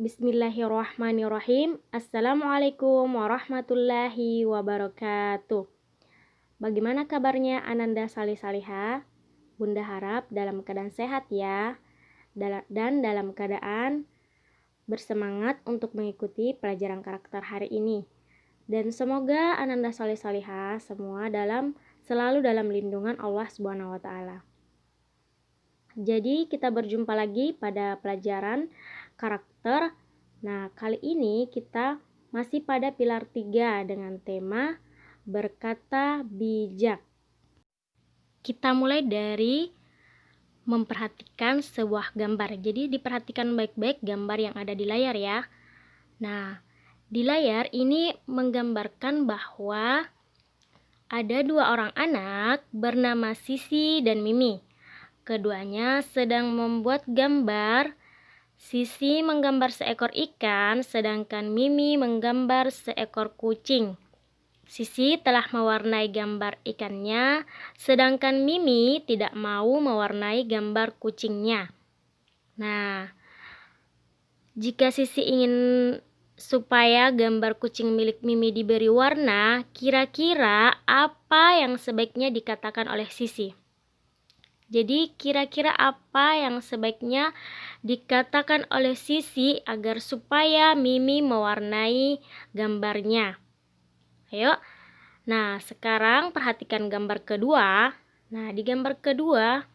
Bismillahirrahmanirrahim. Assalamualaikum warahmatullahi wabarakatuh. Bagaimana kabarnya Ananda Salih-Salihah? Bunda harap dalam keadaan sehat ya, dan dalam keadaan bersemangat untuk mengikuti pelajaran karakter hari ini. Dan semoga Ananda Salih-Salihah semua selalu dalam lindungan Allah Subhanahu wa taala. Jadi kita berjumpa lagi pada pelajaran karakter. Nah, kali ini kita masih pada pilar 3 dengan tema berkata bijak. Kita mulai dari memperhatikan sebuah gambar. Jadi diperhatikan baik-baik gambar yang ada di layar ya. Nah, di layar ini menggambarkan bahwa ada dua orang anak bernama Sisi dan Mimi. Keduanya sedang membuat gambar. Sisi menggambar seekor ikan, sedangkan Mimi menggambar seekor kucing. Sisi telah mewarnai gambar ikannya, sedangkan Mimi tidak mau mewarnai gambar kucingnya. Nah, jika Sisi ingin supaya gambar kucing milik Mimi diberi warna, kira-kira apa yang sebaiknya dikatakan oleh Sisi? Jadi kira-kira apa yang sebaiknya dikatakan oleh Sisi agar supaya Mimi mewarnai gambarnya? Ayo. Nah, sekarang perhatikan gambar kedua. Nah, di gambar kedua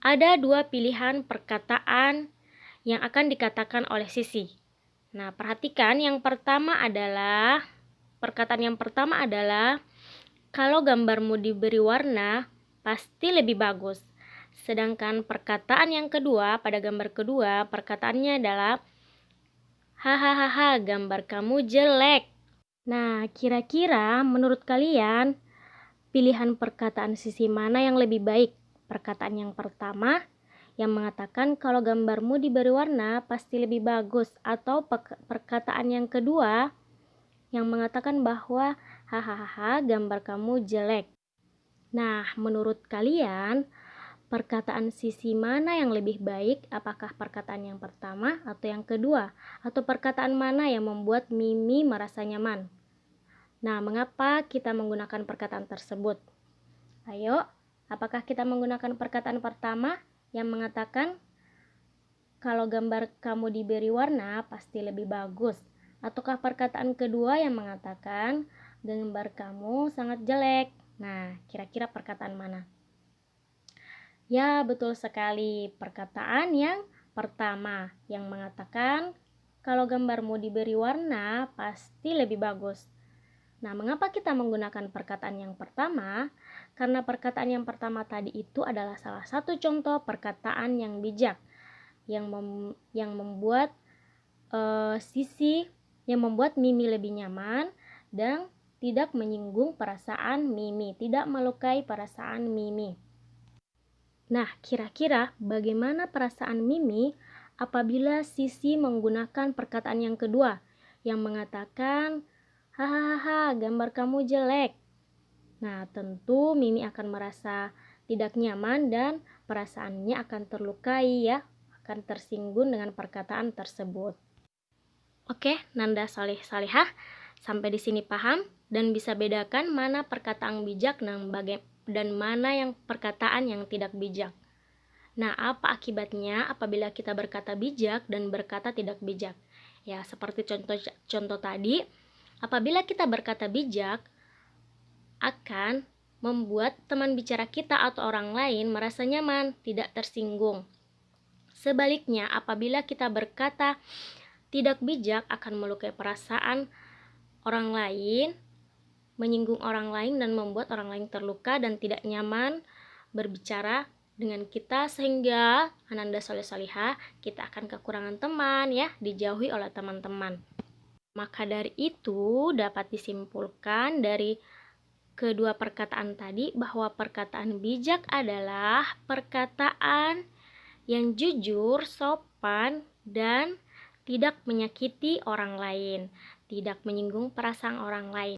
ada dua pilihan perkataan yang akan dikatakan oleh Sisi. Nah, perhatikan perkataan yang pertama adalah kalau gambarmu diberi warna pasti lebih bagus. Sedangkan perkataan yang kedua, pada gambar kedua, perkataannya adalah hahaha, gambar kamu jelek. Nah, kira-kira menurut kalian pilihan perkataan Sisi mana yang lebih baik? Perkataan yang pertama yang mengatakan kalau gambarmu diberi warna pasti lebih bagus, atau perkataan yang kedua yang mengatakan bahwa hahaha, gambar kamu jelek. Nah, menurut kalian perkataan Sisi mana yang lebih baik? Apakah perkataan yang pertama atau yang kedua? Atau perkataan mana yang membuat Mimi merasa nyaman? Nah, mengapa kita menggunakan perkataan tersebut? Ayo, apakah kita menggunakan perkataan pertama yang mengatakan kalau gambar kamu diberi warna pasti lebih bagus? Ataukah perkataan kedua yang mengatakan gambar kamu sangat jelek? Nah, kira-kira perkataan mana? Ya, betul sekali. Perkataan yang pertama yang mengatakan kalau gambarmu diberi warna pasti lebih bagus. Nah, mengapa kita menggunakan perkataan yang pertama? Karena perkataan yang pertama tadi itu adalah salah satu contoh perkataan yang bijak yang membuat Mimi lebih nyaman dan tidak menyinggung perasaan Mimi, tidak melukai perasaan Mimi. Nah, kira-kira bagaimana perasaan Mimi apabila Sisi menggunakan perkataan yang kedua yang mengatakan hahaha, gambar kamu jelek? Nah, tentu Mimi akan merasa tidak nyaman dan perasaannya akan terlukai ya, akan tersinggung dengan perkataan tersebut. Oke, Nanda Salih-Salihah, sampai di sini paham dan bisa bedakan mana perkataan bijak dan mana yang perkataan yang tidak bijak. Nah, apa akibatnya apabila kita berkata bijak dan berkata tidak bijak? Ya, seperti contoh tadi, apabila kita berkata bijak akan membuat teman bicara kita atau orang lain merasa nyaman, tidak tersinggung. Sebaliknya, apabila kita berkata tidak bijak akan melukai perasaan orang lain, menyinggung orang lain dan membuat orang lain terluka dan tidak nyaman berbicara dengan kita, sehingga Ananda Salih-Salihah kita akan kekurangan teman ya, dijauhi oleh teman-teman. Maka dari itu dapat disimpulkan dari kedua perkataan tadi bahwa perkataan bijak adalah perkataan yang jujur, sopan, dan tidak menyakiti orang lain, tidak menyinggung perasaan orang lain.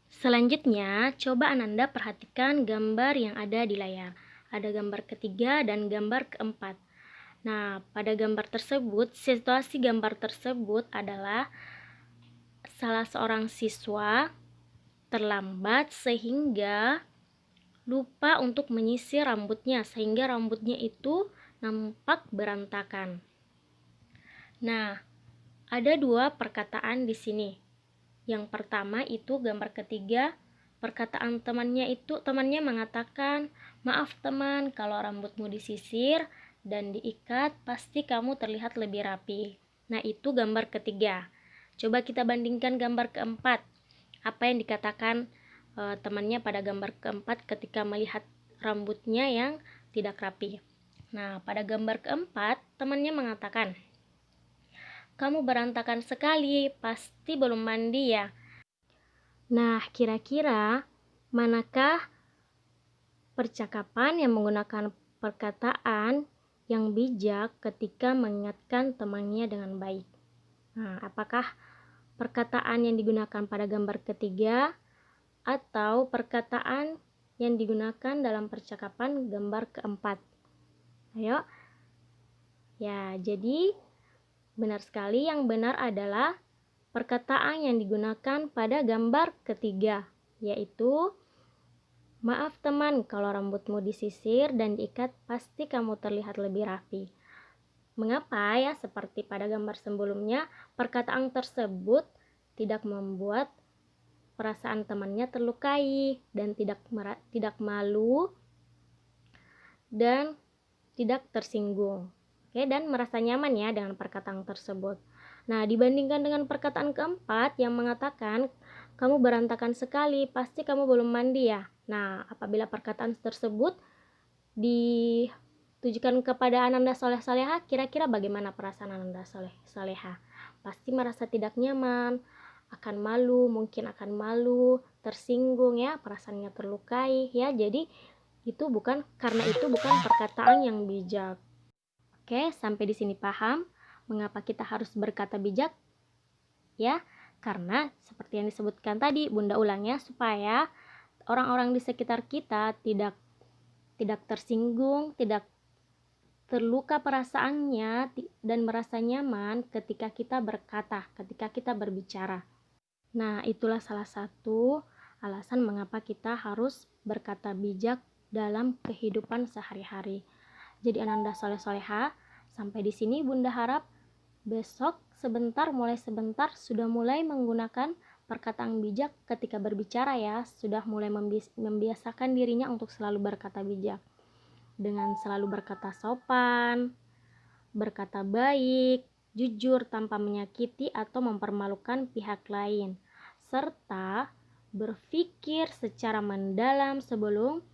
Selanjutnya, coba Ananda perhatikan gambar yang ada di layar. Ada gambar ketiga dan gambar keempat. Nah, pada gambar tersebut, situasi gambar tersebut adalah salah seorang siswa terlambat sehingga lupa untuk menyisir rambutnya, sehingga rambutnya itu nampak berantakan. Nah, ada dua perkataan di sini. Yang pertama itu gambar ketiga, perkataan temannya mengatakan, "Maaf teman, kalau rambutmu disisir dan diikat, pasti kamu terlihat lebih rapi." Nah, itu gambar ketiga. Coba kita bandingkan gambar keempat. Apa yang dikatakan temannya pada gambar keempat ketika melihat rambutnya yang tidak rapi. Nah, pada gambar keempat, temannya mengatakan, "Kamu berantakan sekali, pasti belum mandi ya." Nah, kira-kira manakah percakapan yang menggunakan perkataan yang bijak ketika mengingatkan temannya dengan baik? Nah, apakah perkataan yang digunakan pada gambar ketiga atau perkataan yang digunakan dalam percakapan gambar keempat? Ayo. Ya, jadi benar sekali, yang benar adalah perkataan yang digunakan pada gambar ketiga, yaitu, "Maaf teman, kalau rambutmu disisir dan diikat, pasti kamu terlihat lebih rapi." Mengapa ya? Seperti pada gambar sebelumnya, perkataan tersebut tidak membuat perasaan temannya terlukai dan tidak malu dan tidak tersinggung. Oke, dan merasa nyaman ya dengan perkataan tersebut. Nah, dibandingkan dengan perkataan keempat yang mengatakan, "Kamu berantakan sekali, pasti kamu belum mandi ya." Nah, apabila perkataan tersebut ditujukan kepada Ananda Soleh Soleha, kira-kira bagaimana perasaan Ananda Soleh Soleha? Pasti merasa tidak nyaman, akan malu, tersinggung ya, perasaannya terlukai ya. Jadi karena itu bukan perkataan yang bijak. Oke, sampai di sini paham mengapa kita harus berkata bijak? Ya, karena seperti yang disebutkan tadi, Bunda ulangnya, supaya orang-orang di sekitar kita tidak tersinggung, tidak terluka perasaannya dan merasa nyaman ketika kita berkata, ketika kita berbicara. Nah, itulah salah satu alasan mengapa kita harus berkata bijak dalam kehidupan sehari-hari. Jadi Ananda Soleh Soleha, sampai di sini Bunda harap besok mulai sebentar sudah mulai menggunakan perkataan bijak ketika berbicara ya, sudah mulai membiasakan dirinya untuk selalu berkata bijak. Dengan selalu berkata sopan, berkata baik, jujur tanpa menyakiti atau mempermalukan pihak lain, serta berpikir secara mendalam sebelum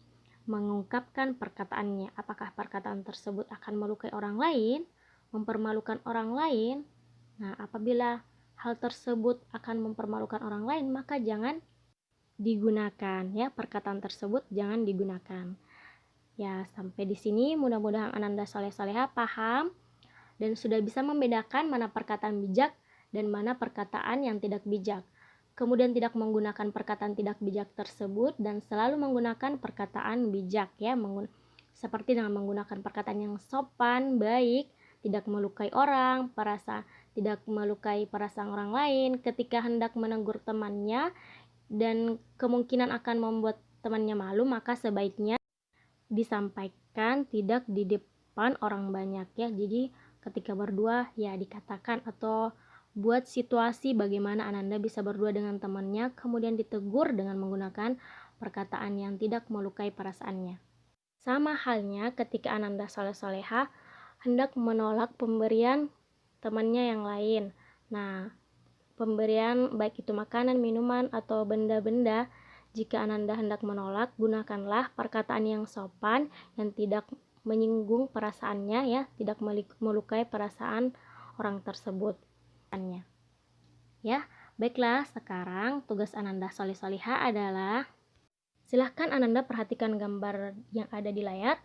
mengungkapkan perkataannya. Apakah perkataan tersebut akan melukai orang lain, mempermalukan orang lain? Nah, apabila hal tersebut akan mempermalukan orang lain, maka jangan digunakan ya, perkataan tersebut jangan digunakan. Ya, sampai di sini mudah-mudahan Ananda Soleh Soleha paham dan sudah bisa membedakan mana perkataan bijak dan mana perkataan yang tidak bijak. Kemudian tidak menggunakan perkataan tidak bijak tersebut dan selalu menggunakan perkataan bijak ya, seperti dengan menggunakan perkataan yang sopan, baik, tidak melukai orang, tidak melukai perasaan orang lain ketika hendak menegur temannya dan kemungkinan akan membuat temannya malu, maka sebaiknya disampaikan tidak di depan orang banyak ya. Jadi ketika berdua ya dikatakan, atau buat situasi bagaimana Ananda bisa berdua dengan temannya, kemudian ditegur dengan menggunakan perkataan yang tidak melukai perasaannya. Sama halnya ketika Ananda Soleh Soleha hendak menolak pemberian temannya yang lain. Nah, pemberian baik itu makanan, minuman, atau benda-benda, jika Ananda hendak menolak, gunakanlah perkataan yang sopan yang tidak menyinggung perasaannya ya, tidak melukai perasaan orang tersebut. Ya, baiklah, sekarang tugas Ananda Soleh Soleha adalah, silahkan Ananda perhatikan gambar yang ada di layar.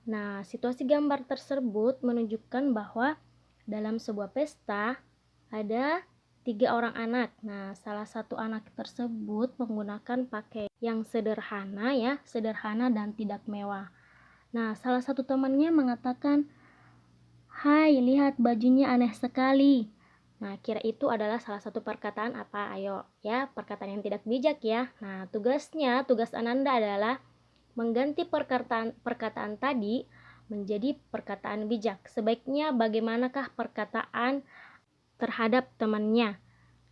Nah, situasi gambar tersebut menunjukkan bahwa dalam sebuah pesta ada 3 orang anak. Nah, salah satu anak tersebut menggunakan pakaian yang sederhana ya, sederhana dan tidak mewah. Nah, salah satu temannya mengatakan, Hai, lihat bajunya aneh sekali. Nah, kira itu adalah salah satu perkataan apa? Ayo, ya, perkataan yang tidak bijak ya. Nah, tugas Ananda adalah mengganti perkataan tadi menjadi perkataan bijak. Sebaiknya bagaimanakah perkataan terhadap temannya?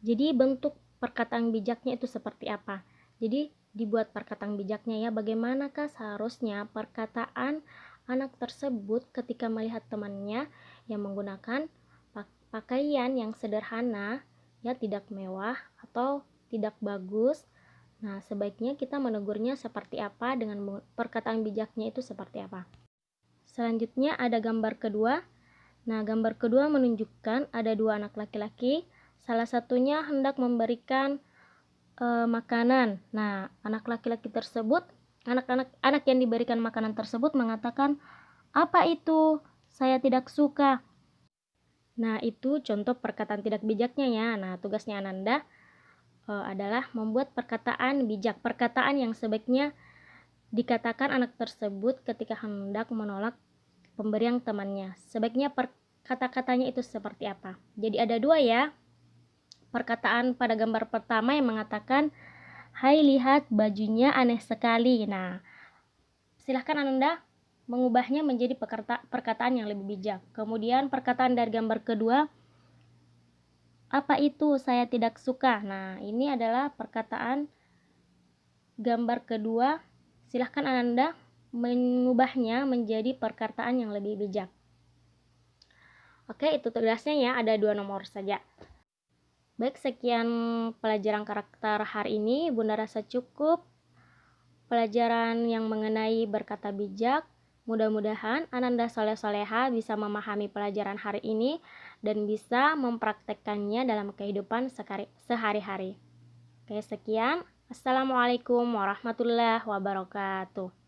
Jadi bentuk perkataan bijaknya itu seperti apa? Jadi dibuat perkataan bijaknya ya, bagaimanakah seharusnya perkataan anak tersebut ketika melihat temannya yang menggunakan pakaian yang sederhana, ya tidak mewah atau tidak bagus. Nah, sebaiknya kita menegurnya seperti apa dengan perkataan bijaknya itu seperti apa. Selanjutnya ada gambar kedua. Nah, gambar kedua menunjukkan ada dua anak laki-laki. Salah satunya hendak memberikan makanan. Nah, anak laki-laki tersebut, anak yang diberikan makanan tersebut mengatakan, "Apa itu? Saya tidak suka." Nah, itu contoh perkataan tidak bijaknya ya. Nah, tugasnya Ananda adalah membuat perkataan bijak, perkataan yang sebaiknya dikatakan anak tersebut ketika hendak menolak pemberian temannya. Sebaiknya kata-katanya itu seperti apa? Jadi ada dua ya. Perkataan pada gambar pertama yang mengatakan, "Hai, lihat bajunya aneh sekali." Nah, silahkan Ananda mengubahnya menjadi perkataan yang lebih bijak. Kemudian perkataan dari gambar kedua, "Apa itu? Saya tidak suka." Nah, ini adalah perkataan gambar kedua. Silahkan Ananda mengubahnya menjadi perkataan yang lebih bijak. Oke, itu tugasnya ya, ada 2 nomor saja. Baik, sekian pelajaran karakter hari ini. Bunda rasa cukup pelajaran yang mengenai berkata bijak. Mudah-mudahan Ananda Soleh-Soleha bisa memahami pelajaran hari ini dan bisa mempraktekkannya dalam kehidupan sehari-hari. Oke, sekian. Assalamualaikum warahmatullahi wabarakatuh.